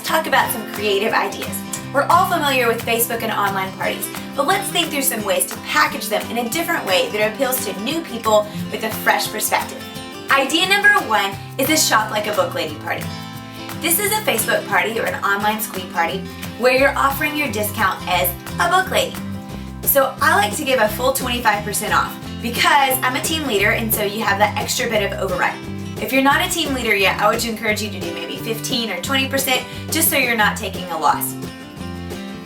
talk about some creative ideas. We're all familiar with Facebook and online parties, but let's think through some ways to package them in a different way that appeals to new people with a fresh perspective. Idea number 1 is a Shop Like a Book Lady party. This is a Facebook party or an online squee party where you're offering your discount as a book lady. So I like to give a full 25% off because I'm a team leader, and so you have that extra bit of override. If you're not a team leader yet, I would encourage you to do maybe 15 or 20% just so you're not taking a loss.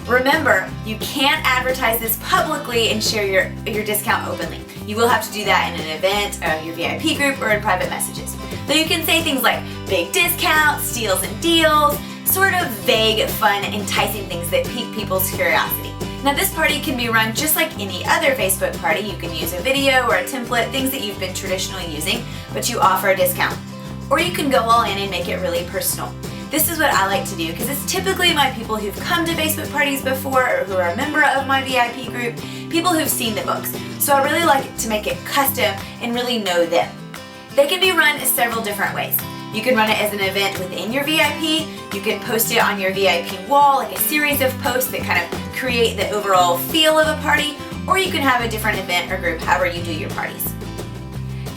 Remember, you can't advertise this publicly and share your discount openly. You will have to do that in an event, your VIP group, or in private messages. Though you can say things like big discounts, steals and deals, sort of vague, fun, enticing things that pique people's curiosity. Now this party can be run just like any other Facebook party. You can use a video or a template, things that you've been traditionally using, but you offer a discount. Or you can go all in and make it really personal. This is what I like to do because it's typically my people who've come to Facebook parties before or who are a member of my VIP group, people who've seen the books. So I really like to make it custom and really know them. They can be run several different ways. You can run it as an event within your VIP, you can post it on your VIP wall, like a series of posts that kind of create the overall feel of a party, or you can have a different event or group, however you do your parties.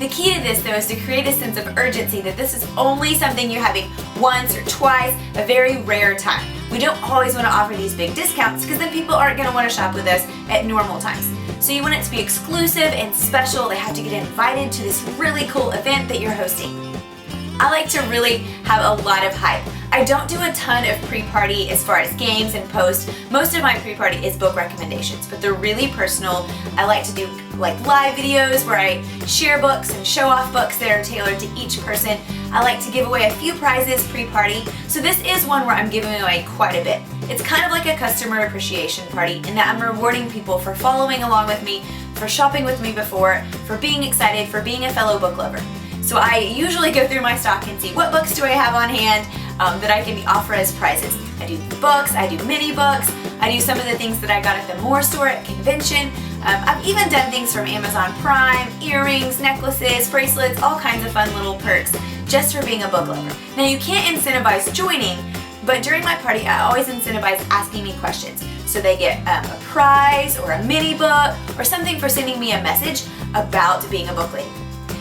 The key to this, though, is to create a sense of urgency that this is only something you're having once or twice, a very rare time. We don't always want to offer these big discounts because then people aren't going to want to shop with us at normal times. So you want it to be exclusive and special. They have to get invited to this really cool event that you're hosting. I like to really have a lot of hype. I don't do a ton of pre-party as far as games and posts. Most of my pre-party is book recommendations, but they're really personal. I like to do like live videos where I share books and show off books that are tailored to each person. I like to give away a few prizes pre-party. So this is one where I'm giving away quite a bit. It's kind of like a customer appreciation party in that I'm rewarding people for following along with me, for shopping with me before, for being excited, for being a fellow book lover. So I usually go through my stock and see what books do I have on hand that I can offer as prizes. I do books, I do mini books, I do some of the things that I got at the Moore store at convention. I've even done things from Amazon Prime, earrings, necklaces, bracelets, all kinds of fun little perks just for being a book lover. Now you can't incentivize joining, but during my party I always incentivize asking me questions. So they get a prize or a mini book or something for sending me a message about being a book lady.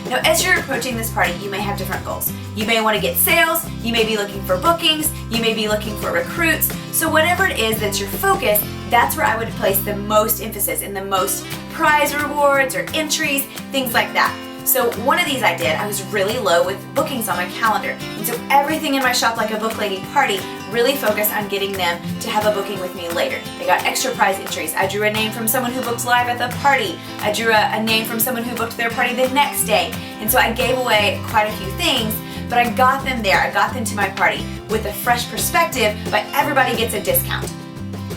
Now, as you're approaching this party, you may have different goals. You may want to get sales, you may be looking for bookings, you may be looking for recruits. So whatever it is that's your focus, that's where I would place the most emphasis in the most prize rewards or entries, things like that. So one of these I was really low with bookings on my calendar. And so everything in my Shop Like a Book Lady party really focused on getting them to have a booking with me later. They got extra prize entries. I drew a name from someone who booked live at the party. I drew a name from someone who booked their party the next day. And so I gave away quite a few things, but I got them there. I got them to my party with a fresh perspective, but everybody gets a discount.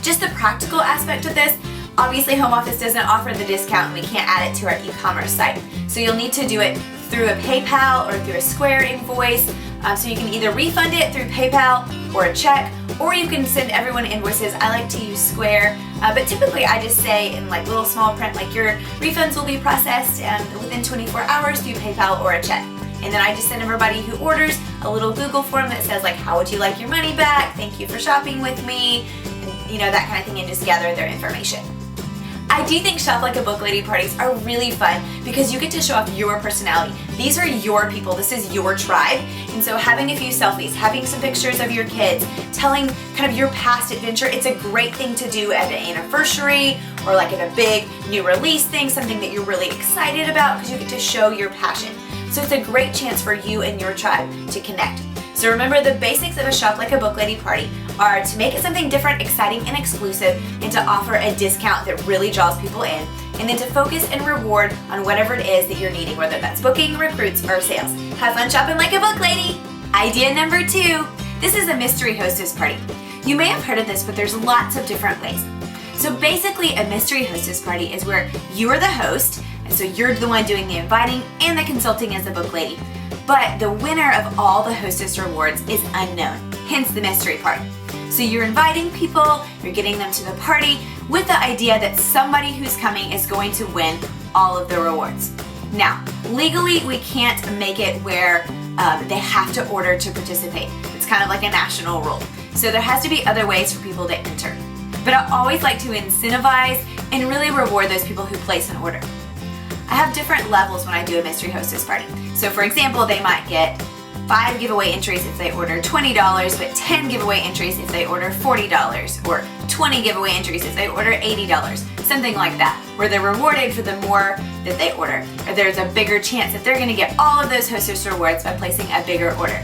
Just the practical aspect of this, obviously Home Office doesn't offer the discount and we can't add it to our e-commerce site. So you'll need to do it through a PayPal or through a Square invoice. So you can either refund it through PayPal or a check, or you can send everyone invoices. I like to use Square, but typically I just say in like little small print, like your refunds will be processed within 24 hours through PayPal or a check. And then I just send everybody who orders a little Google form that says like, how would you like your money back? Thank you for shopping with me. And, you know, that kind of thing, and just gather their information. I do think Shop Like a Book Lady parties are really fun because you get to show off your personality. These are your people, this is your tribe, and so having a few selfies, having some pictures of your kids, telling kind of your past adventure, it's a great thing to do at an anniversary or like at a big new release thing, something that you're really excited about because you get to show your passion. So it's a great chance for you and your tribe to connect. So remember, the basics of a Shop Like a Book Lady party are to make it something different, exciting, and exclusive, and to offer a discount that really draws people in, and then to focus and reward on whatever it is that you're needing, whether that's booking, recruits, or sales. Have fun shopping like a book lady! Idea number 2. This is a mystery hostess party. You may have heard of this, but there's lots of different ways. So basically, a mystery hostess party is where you are the host, and so you're the one doing the inviting and the consulting as the book lady. But the winner of all the hostess rewards is unknown, hence the mystery part. So you're inviting people, you're getting them to the party with the idea that somebody who's coming is going to win all of the rewards. Now, legally we can't make it where they have to order to participate. It's kind of like a national rule. So there has to be other ways for people to enter. But I always like to incentivize and really reward those people who place an order. I have different levels when I do a mystery hostess party. So for example, they might get 5 giveaway entries if they order $20, but 10 giveaway entries if they order $40, or 20 giveaway entries if they order $80, something like that, where they're rewarded for the more that they order, or there's a bigger chance that they're going to get all of those hostess rewards by placing a bigger order.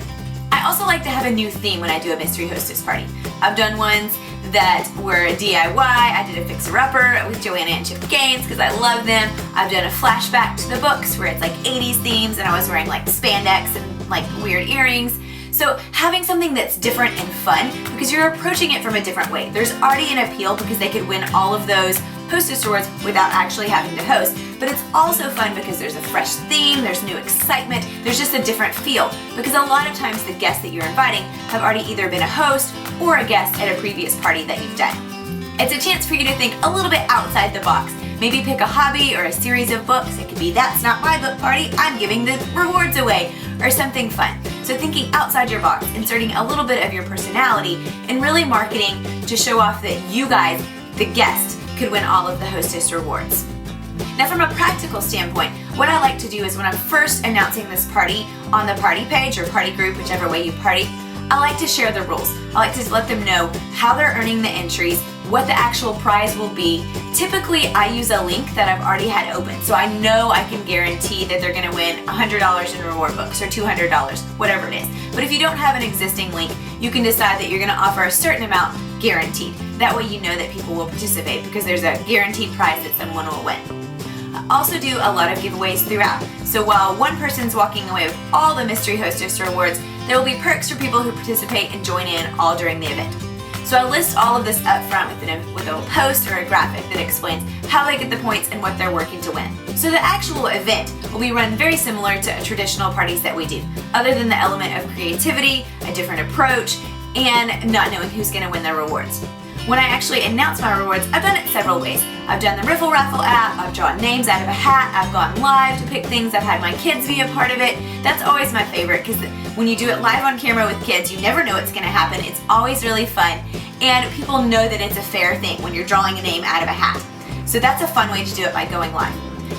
I also like to have a new theme when I do a mystery hostess party. I've done ones that were DIY. I did a fixer-upper with Joanna and Chip Gaines because I love them. I've done a flashback to the books where it's like 80s themes and I was wearing like spandex and like weird earrings. So having something that's different and fun because you're approaching it from a different way. There's already an appeal because they could win all of those hostess awards without actually having to host, but it's also fun because there's a fresh theme, there's new excitement, there's just a different feel because a lot of times the guests that you're inviting have already either been a host or a guest at a previous party that you've done. It's a chance for you to think a little bit outside the box. Maybe pick a hobby or a series of books. It could be That's Not My Book Party, I'm giving the rewards away, or something fun. So thinking outside your box, inserting a little bit of your personality, and really marketing to show off that you guys, the guest, could win all of the hostess rewards. Now from a practical standpoint, what I like to do is when I'm first announcing this party on the party page or party group, whichever way you party, I like to share the rules. I like to let them know how they're earning the entries, what the actual prize will be. Typically, I use a link that I've already had open, so I know I can guarantee that they're gonna win $100 in reward books or $200, whatever it is. But if you don't have an existing link, you can decide that you're gonna offer a certain amount guaranteed. That way you know that people will participate because there's a guaranteed prize that someone will win. I also do a lot of giveaways throughout. So while one person's walking away with all the mystery hostess rewards, there will be perks for people who participate and join in all during the event. So I list all of this up front with a post or a graphic that explains how they get the points and what they're working to win. So the actual event will be run very similar to traditional parties that we do, other than the element of creativity, a different approach, and not knowing who's going to win their rewards. When I actually announce my rewards, I've done it several ways. I've done the Riffle Raffle app, I've drawn names out of a hat, I've gone live to pick things, I've had my kids be a part of it. That's always my favorite because when you do it live on camera with kids, you never know what's going to happen. It's always really fun and people know that it's a fair thing when you're drawing a name out of a hat. So that's a fun way to do it by going live.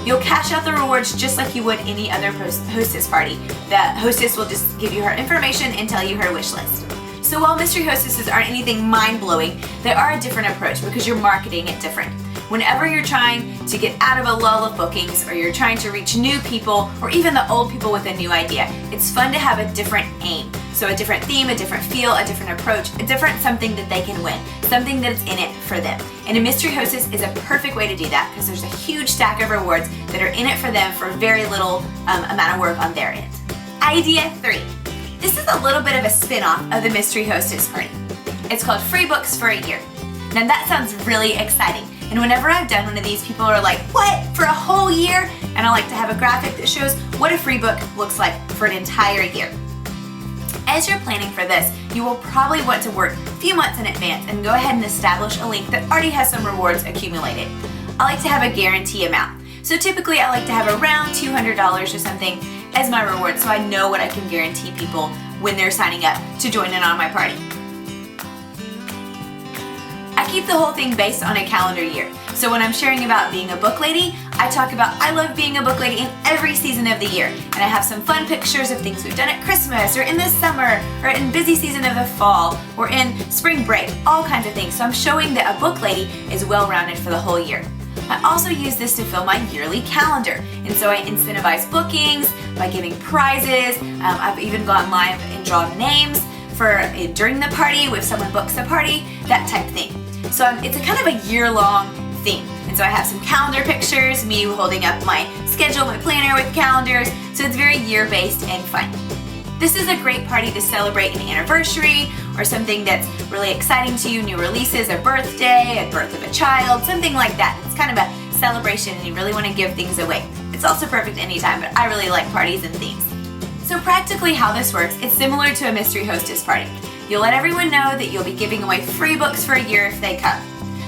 You'll cash out the rewards just like you would any other hostess party. The hostess will just give you her information and tell you her wish list. So while mystery hostesses aren't anything mind-blowing, they are a different approach because you're marketing it different. Whenever you're trying to get out of a lull of bookings or you're trying to reach new people or even the old people with a new idea, it's fun to have a different aim. So a different theme, a different feel, a different approach, a different something that they can win, something that's in it for them. And a mystery hostess is a perfect way to do that because there's a huge stack of rewards that are in it for them for very little amount of work on their end. Idea 3. This is a little bit of a spin-off of the Mystery Hostess Party. It's called Free Books for a Year. Now that sounds really exciting. And whenever I've done one of these, people are like, what, for a whole year? And I like to have a graphic that shows what a free book looks like for an entire year. As you're planning for this, you will probably want to work a few months in advance and go ahead and establish a link that already has some rewards accumulated. I like to have a guarantee amount. So typically I like to have around $200 or something as my reward so I know what I can guarantee people when they're signing up to join in on my party. I keep the whole thing based on a calendar year. So when I'm sharing about being a book lady, I talk about I love being a book lady in every season of the year. And I have some fun pictures of things we've done at Christmas or in the summer or in busy season of the fall or in spring break, all kinds of things. So I'm showing that a book lady is well-rounded for the whole year. I also use this to fill my yearly calendar. And so I incentivize bookings by giving prizes. I've even gone live and drawn names for during the party if someone books a party, that type of thing. So it's a kind of a year-long theme. And so I have some calendar pictures, me holding up my schedule, my planner with calendars. So it's very year-based and fun. This is a great party to celebrate an anniversary or something that's really exciting to you, new releases, a birthday, a birth of a child, something like that. It's kind of a celebration and you really want to give things away. It's also perfect anytime, but I really like parties and themes. So practically how this works, it's similar to a mystery hostess party. You'll let everyone know that you'll be giving away free books for a year if they come.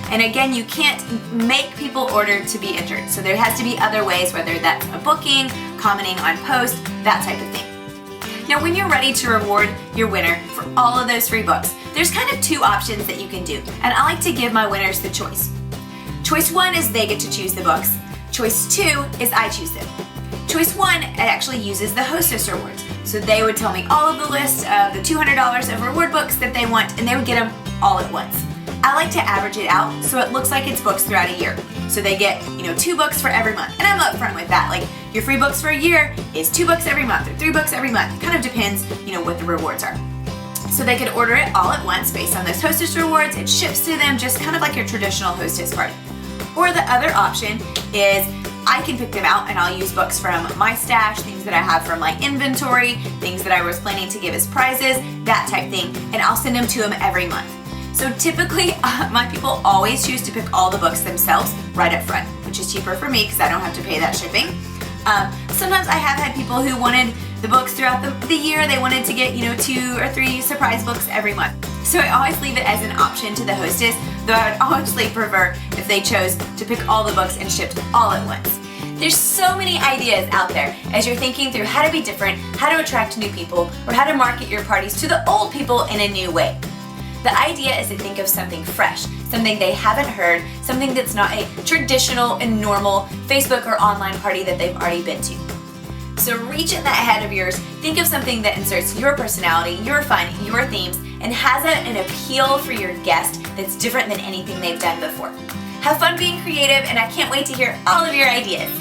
And again, you can't make people order to be entered. So there has to be other ways, whether that's a booking, commenting on post, that type of thing. Now when you're ready to reward your winner for all of those free books, there's kind of two options that you can do, and I like to give my winners the choice. Choice 1 is they get to choose the books. Choice 2 is I choose them. Choice 1, it actually uses the Hostess rewards. So they would tell me all of the list of the $200 of reward books that they want, and they would get them all at once. I like to average it out so it looks like it's books throughout a year. So they get, 2 books for every month. And I'm upfront with that. Like, your free books for a year is 2 books every month or 3 books every month. It kind of depends, what the rewards are. So they could order it all at once based on those Hostess rewards. It ships to them just kind of like your traditional Hostess party. Or the other option is I can pick them out and I'll use books from my stash, things that I have from my inventory, things that I was planning to give as prizes, that type thing, and I'll send them to them every month. So typically, my people always choose to pick all the books themselves right up front, which is cheaper for me because I don't have to pay that shipping. Sometimes I have had people who wanted the books throughout the year. They wanted to get, 2 or 3 surprise books every month. So I always leave it as an option to the hostess, though I would honestly prefer if they chose to pick all the books and shipped all at once. There's so many ideas out there as you're thinking through how to be different, how to attract new people, or how to market your parties to the old people in a new way. The idea is to think of something fresh, something they haven't heard, something that's not a traditional and normal Facebook or online party that they've already been to. So reach in that head of yours, think of something that inserts your personality, your fun, your themes, and has an appeal for your guest that's different than anything they've done before. Have fun being creative, and I can't wait to hear all of your ideas.